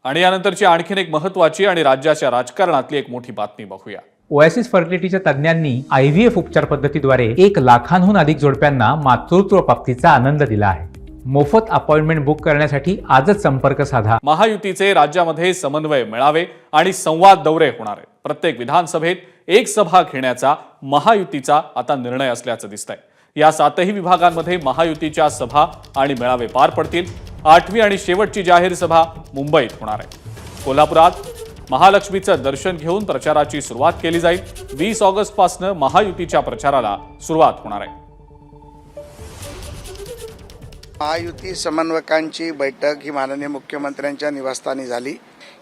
आणि यानंतरची आणखीन एक महत्त्वाची आणि राज्याच्या राजकारणातली एक मोठी बातमी बघूया। ओएसिस फर्टिलिटीच्या तज्ज्ञांनी IVF उपचार पद्धतीद्वारे 1 लाखांहून अधिक जोडप्यांना मातृत्व प्राप्तीचा आनंद दिला आहे। मोफत अपॉइंटमेंट बुक करण्यासाठी आजच संपर्क साधा। महायुतीचे राज्यामध्ये समन्वय मेळावे आणि संवाद दौरे होणार आहेत। प्रत्येक विधानसभेत एक सभा घेण्याचा महायुतीचा आता निर्णय असल्याचं दिसतंय। या 7ही विभागांमध्ये महायुतीच्या सभा आणि मेळावे पार पडतील। 8वी आणि शेवटची जाहीर सभा मुंबईत होणार आहे। कोल्हापुरात महालक्ष्मीचं दर्शन घेऊन प्रचाराची सुरुवात केली जाईल। 20 ऑगस्ट पासून महायुतीच्या प्रचाराला सुरुवात होणार आहे। महायुती समन्वयकांची बैठक ही माननीय मुख्यमंत्र्यांच्या निवासस्थानी झाली।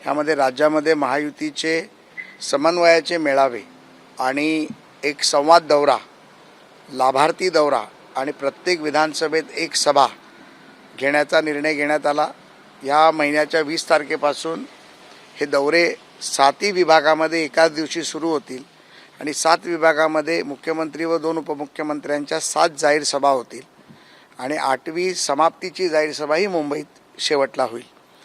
यामध्ये राज्यामध्ये महायुतीचे समन्वयाचे मेळावे आणि एक संवाद दौरा, लाभार्थी दौरा आणि प्रत्येक विधानसभेत एक सभा घेण्याचा निर्णय घेण्यात आला। या महिन्याच्या 20 तारखेपासून हे दौरे 7ही विभागामध्ये एकाच दिवशी सुरू होतील आणि 7 विभागामध्ये मुख्यमंत्री व 2 उपमुख्यमंत्र्यांच्या 7 जाहीर सभा होतील आणि 8वी समाप्तीची जाहीर सभा ही मुंबईत शेवटला होईल।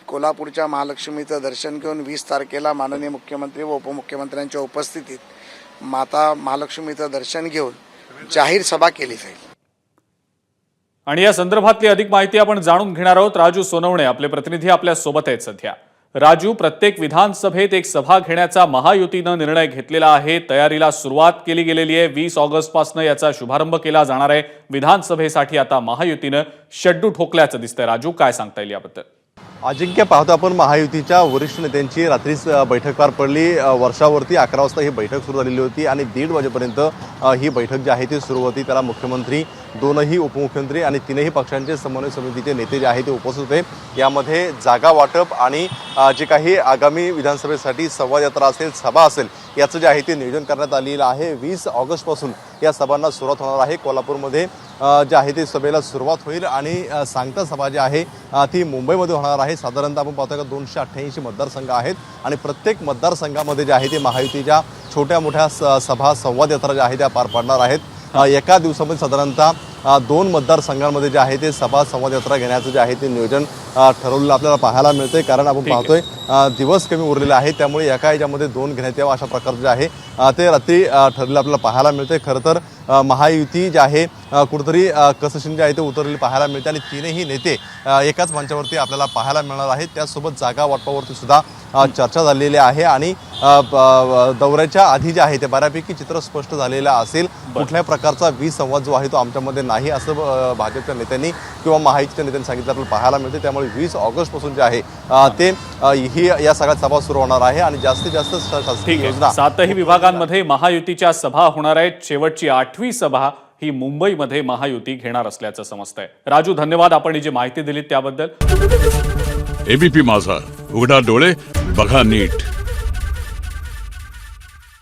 कोल्हापूरच्या महालक्ष्मीचं दर्शन घेऊन 20 तारखेला माननीय मुख्यमंत्री व उपमुख्यमंत्र्यांच्या उपस्थितीत माता महालक्ष्मीचं दर्शन घेऊन जाहीर सभा केली जाईल। आणि या संदर्भातली अधिक माहिती आपण जाणून घेणार आहोत। राजू सोनवणे आपले प्रतिनिधी आपल्या सोबत आहेत सध्या। राजू, प्रत्येक विधानसभेत एक सभा घेण्याचा महायुतीनं निर्णय घेतलेला आहे। तयारीला सुरुवात केली गेलेली आहे। 20 ऑगस्ट पासून याचा शुभारंभ केला जाणार आहे। विधानसभेसाठी आता महायुतीनं शेड्यू ठोकल्याचं दिसतंय। राजू, काय सांगता येईल याबद्दल? अजिंक्य, पाहतो आपण महायुतीच्या वरिष्ठ नेत्यांची रात्रीच बैठक पार पडली। वर्षावरती 11 वाजता ही बैठक सुरू झालेली होती आणि 1:30 वाजेपर्यंत ही बैठक जी आहे ती सुरू होती। त्याला मुख्यमंत्री, 2ही उपमुख्यमंत्री आणि 3ही पक्षांचे समन्वय समितीचे नेते जे आहेत ते उपस्थित होते। यामध्ये जागा वाटप आणि जे काही आगामी विधानसभेसाठी संवाद यात्रा असेल, सभा असेल, याचं जे आहे ते नियोजन करण्यात आलेलं आहे। 20 ऑगस्टपासून या सभांना सुरुवात होणार आहे। कोल्हापूरमध्ये जे आहे ते सभेला सुरुवात होईल आणि सांगता सभा जी आहे ती मुंबईमध्ये होणार आहे। साधारणतः आपण पाहतो का 288 मतदारसंघ आहेत आणि प्रत्येक मतदारसंघामध्ये जे आहे ते महायुतीच्या छोट्या मोठ्या सभा, संवाद यात्रा ज्या आहेत त्या पार पडणार आहेत। एका दिवसामध्ये साधारणतः 2 मतदारसंघांमध्ये जे आहे ते सभा, संवाद यात्रा घेण्याचं जे आहे ते नियोजन ठरवलेलं आपल्याला पाहायला मिळतंय। कारण आपण पाहतोय दिवस कमी उरलेले आहेत, त्यामुळे एका याच्यामध्ये 2 घेण्यात यावं अशा प्रकारचं जे आहे ते रात्री ठरलेलं आपल्याला पाहायला मिळतंय। खरं तर महायुती जे आहे कुठेतरी कसोशीने जे आहे ते उतरलेली पाहायला मिळते आणि 3ही नेते एकाच मंचावरती आपल्याला पाहायला मिळणार आहेत। त्यासोबत जागा वाटपावरती सुद्धा चर्चा झालेली आहे आणि दौऱ्याच्या आधी जे आहे ते बऱ्यापैकी चित्र स्पष्ट झालेलं असेल। कुठल्याही प्रकारचा विसंवाद जो आहे तो आमच्यामध्ये नाही असं भाजपच्या नेत्यांनी किंवा महायुतीच्या नेत्यांनी सांगितलं आपल्याला पाहायला मिळते। त्यामुळे 20 ऑगस्टपासून जे आहे ते ही या सगळ्या सभा सुरू होणार आहे आणि जास्तीत जास्त शासकीय योजना 7ही विभागांमध्ये महायुतीच्या सभा होणार आहेत। शेवटची 8वी सभा ही मुंबईमध्ये महायुती घेणार असल्याचं समजतंय। राजू, धन्यवाद आपण ही जी माहिती दिलीत त्याबद्दल। एबीपी माझा, उघडा डोळे बघा नीट।